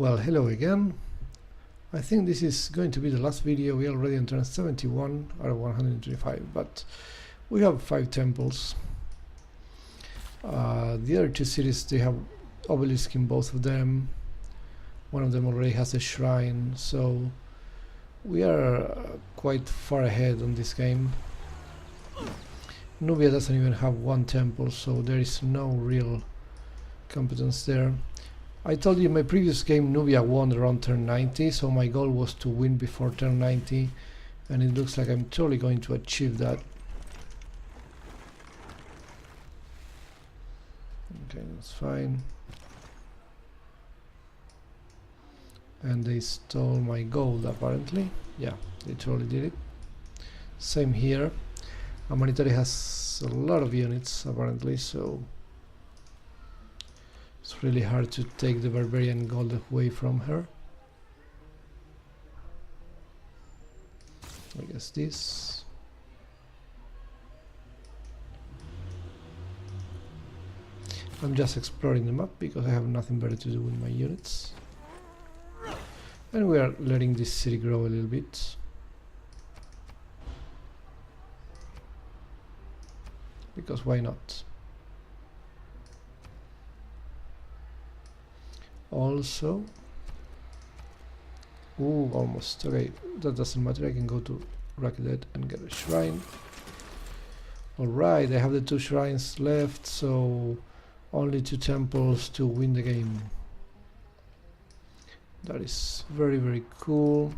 Well, hello again. I think this is going to be the last video. We already on turn 71 out of 125, but we have 5 temples. The other 2 cities, they have obelisk in both of them. One of them already has a shrine, so we are quite far ahead on this game. Nubia doesn't even have 1 temple, so there is no real competence there. I told you in my previous game Nubia won around turn 90, so my goal was to win before turn 90, and it looks like I'm totally going to achieve that. Okay, that's fine. And they stole my gold apparently. Yeah, they totally did it. Same here. Amanitari has a lot of units apparently, so it's really hard to take the barbarian gold away from her. I guess this. I'm just exploring the map because I have nothing better to do with my units. And we are letting this city grow a little bit. Because why not? Also, ooh, almost. Okay, that doesn't matter. I can go to Rakdet and get a shrine. Alright, I have the 2 shrines left, so only 2 temples to win the game. That is very, very cool.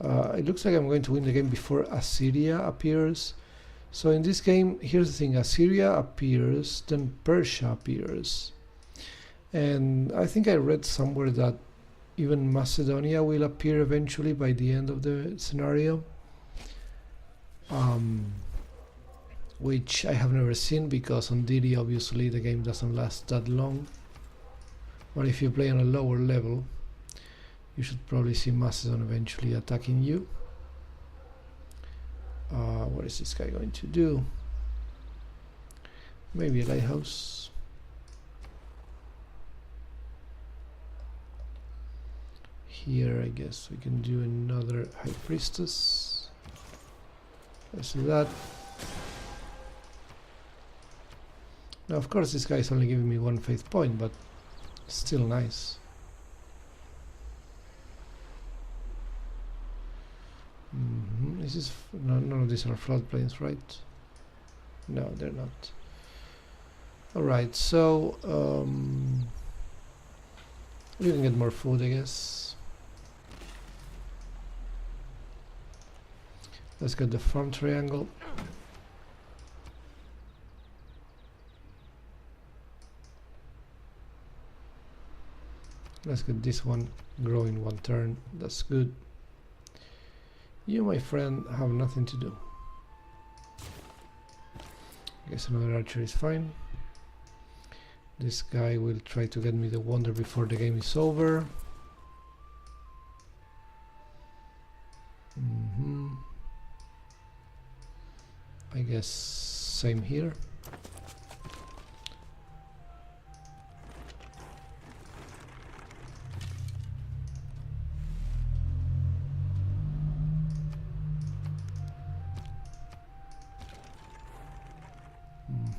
It looks like I'm going to win the game before Assyria appears. So in this game, here's the thing: Assyria appears, then Persia appears. And I think I read somewhere that even Macedonia will appear eventually by the end of the scenario, which I have never seen because on Deity obviously the game doesn't last that long. But if you play on a lower level, you should probably see Macedon eventually attacking you. What is this guy going to do? Maybe a lighthouse. Here I guess we can do another high priestess. Let's do that. Now of course this guy is only giving me 1 faith point, but still nice. This is none of these are floodplains, right? No, they're not. Alright, so we can get more food, I guess. Let's get the farm triangle. Let's get this one grow in 1 turn. That's good. You, my friend, have nothing to do. I guess another archer is fine. This guy will try to get me the wonder before the game is over. I guess same here.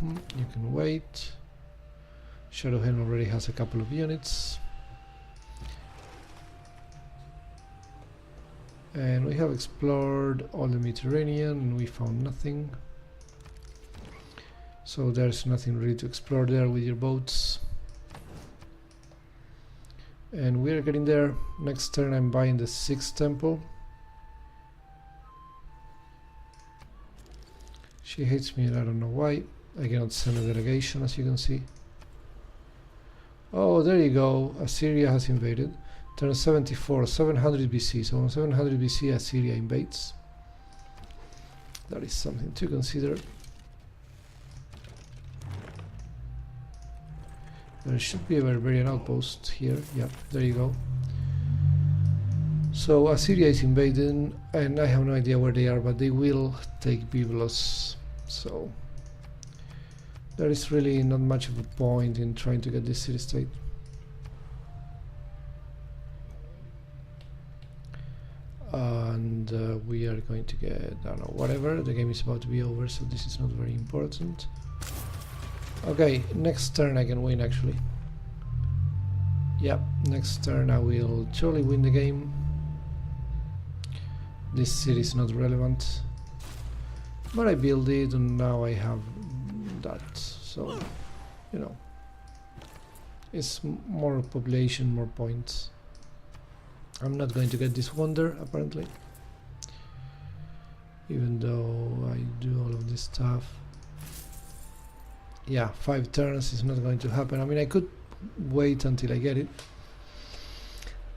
You can wait. Shadowhen already has a couple of units. And we have explored all the Mediterranean and we found nothing. So there's nothing really to explore there with your boats. And we're getting there. Next turn I'm buying the 6th temple. She hates me and I don't know why. I cannot send a delegation, as you can see. Oh, there you go. Assyria has invaded. Turn 74, 700 BC. So on 700 BC, Assyria invades. That is something to consider. There should be a barbarian outpost here. Yeah, there you go. So Assyria is invading, and I have no idea where they are, but they will take Byblos. So there is really not much of a point in trying to get this city-state. and we are going to get, I don't know, whatever. The game is about to be over, so this is not very important. Okay, next turn I can win actually. Yeah, next turn I will surely win the game. This city is not relevant, but I build it and now I have that, so you know, it's more population, more points. I'm not going to get this wonder apparently, even though I do all of this stuff. Yeah, 5 turns is not going to happen. I mean, I could wait until I get it,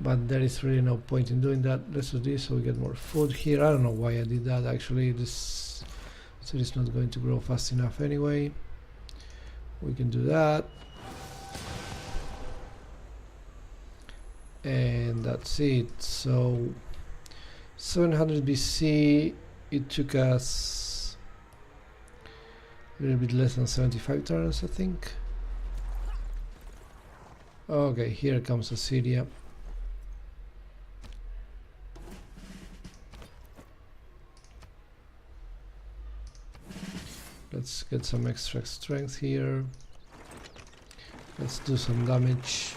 but there is really no point in doing that. Let's do this so we get more food here. I don't know why I did that actually. This city is not going to grow fast enough anyway. We can do that. And that's it. So 700 BC, it took us a little bit less than 75 turns, I think. Okay, here comes Assyria. Let's get some extra strength here. Let's do some damage.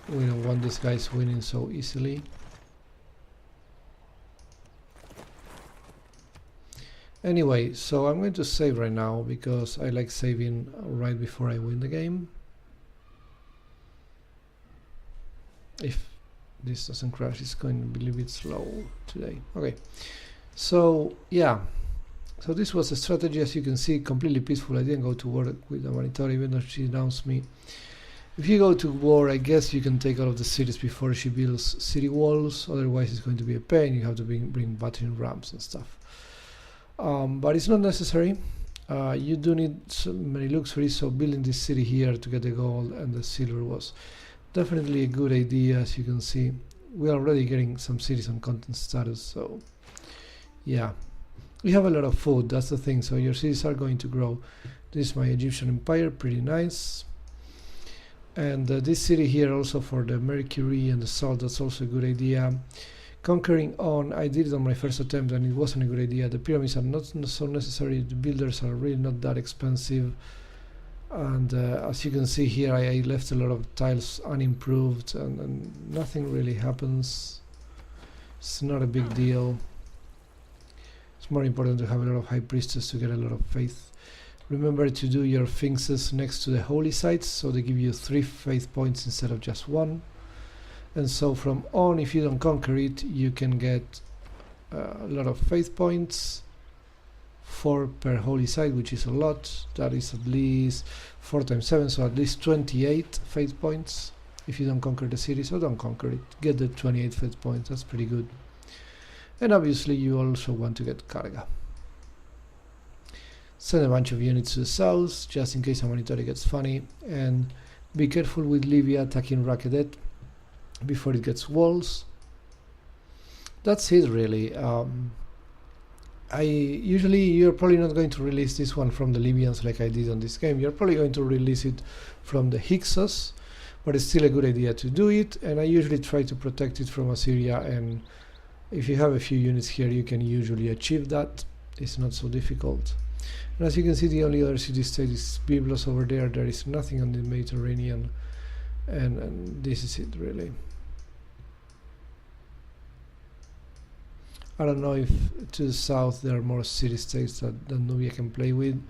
We don't want these guys winning so easily. Anyway, so I'm going to save right now because I like saving right before I win the game. If this doesn't crash, it's going to be a little bit slow today. Okay, so yeah, so this was a strategy, as you can see, completely peaceful. I didn't go to war with the Manitora, even though she announced me. If you go to war, I guess you can take all of the cities before she builds city walls, otherwise it's going to be a pain. You have to bring battering rams and stuff. But it's not necessary. You do need so many luxuries, so building this city here to get the gold and the silver was definitely a good idea. As you can see, we are already getting some cities on content status, so yeah. We have a lot of food, that's the thing, so your cities are going to grow. This is my Egyptian empire, pretty nice. And this city here also for the mercury and the salt, that's also a good idea. Conquering on, I did it on my first attempt and it wasn't a good idea. The pyramids are not so necessary, the builders are really not that expensive. And as you can see here, I left a lot of tiles unimproved and nothing really happens. It's not a big deal. It's more important to have a lot of high priestess to get a lot of faith. Remember to do your sphinxes next to the holy sites, so they give you 3 faith points instead of just 1. And so from on, if you don't conquer it, you can get a lot of faith points, 4 per holy site, which is a lot. That is at least 4 times 7, so at least 28 faith points if you don't conquer the city. So don't conquer it, get the 28 faith points, that's pretty good. And obviously you also want to get Karga. Send a bunch of units to the south, just in case Amanitore gets funny, and be careful with Libya attacking Rakedet before it gets walls. That's it really. You're probably not going to release this one from the Libyans like I did on this game. You're probably going to release it from the Hyksos, but it's still a good idea to do it, and I usually try to protect it from Assyria, and if you have a few units here you can usually achieve that. It's not so difficult. And as you can see, the only other city-state is Byblos over there. There is nothing on the Mediterranean, and this is it really. I don't know if to the south there are more city-states that Nubia can play with.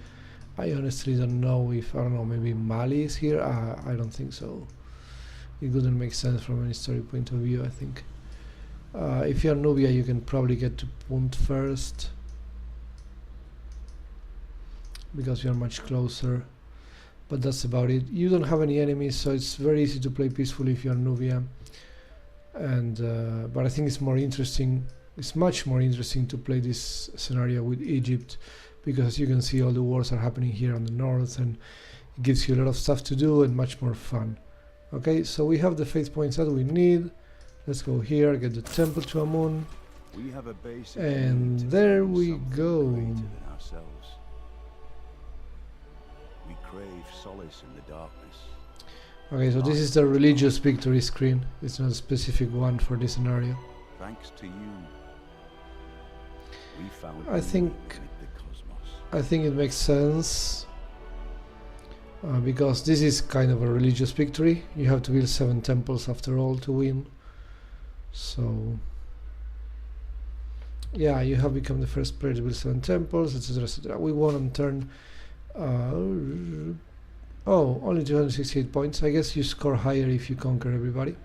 I honestly don't know if, I don't know, maybe Mali is here? I don't think so. It wouldn't make sense from an historic point of view, I think. If you're Nubia, you can probably get to Punt first, because you're much closer, but that's about it. You don't have any enemies, so it's very easy to play peacefully if you're Nubia. And but I think it's more interesting, it's much more interesting to play this scenario with Egypt, because as you can see, all the wars are happening here on the north, and it gives you a lot of stuff to do and much more fun. Okay, so we have the faith points that we need. Let's go here, get the temple to Amun, and there we go. We crave solace in the darkness. Okay, so this is the religious victory screen. It's not a specific one for this scenario. Thanks to you, We found I think the cosmos. I think it makes sense because this is kind of a religious victory. You have to build 7 temples after all to win. So yeah, you have become the first player to build 7 temples, etc., etc. We won on turn. Oh, only 268 points. I guess you score higher if you conquer everybody.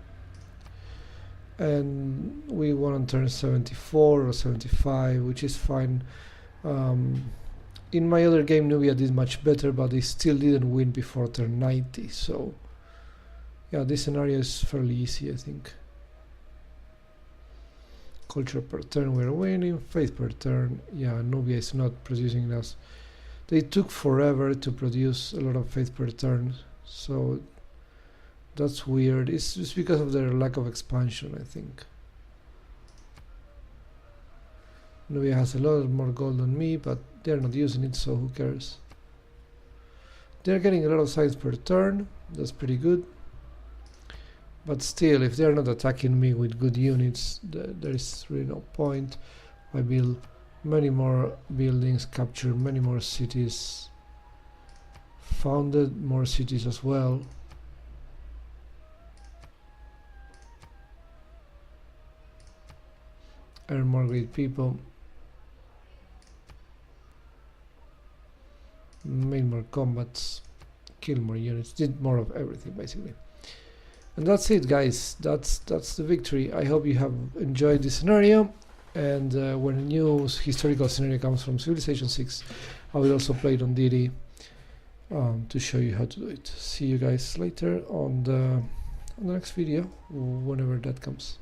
And we won on turn 74 or 75, which is fine. In my other game, Nubia did much better, but they still didn't win before turn 90. So yeah, this scenario is fairly easy, I think. Culture per turn we're winning, faith per turn. Yeah, Nubia is not producing us. They took forever to produce a lot of faith per turn, so that's weird. It's just because of their lack of expansion, I think. Nubia has a lot more gold than me, but they're not using it, so who cares? They're getting a lot of science per turn, that's pretty good. But still, if they're not attacking me with good units, there is really no point. I build many more buildings, capture many more cities, founded more cities as well. Earn more great people, made more combats, kill more units, did more of everything basically. And that's it, guys. That's the victory. I hope you have enjoyed this scenario, and when a new historical scenario comes from Civilization 6, I will also play it on Deity to show you how to do it. See you guys later on the next video, whenever that comes.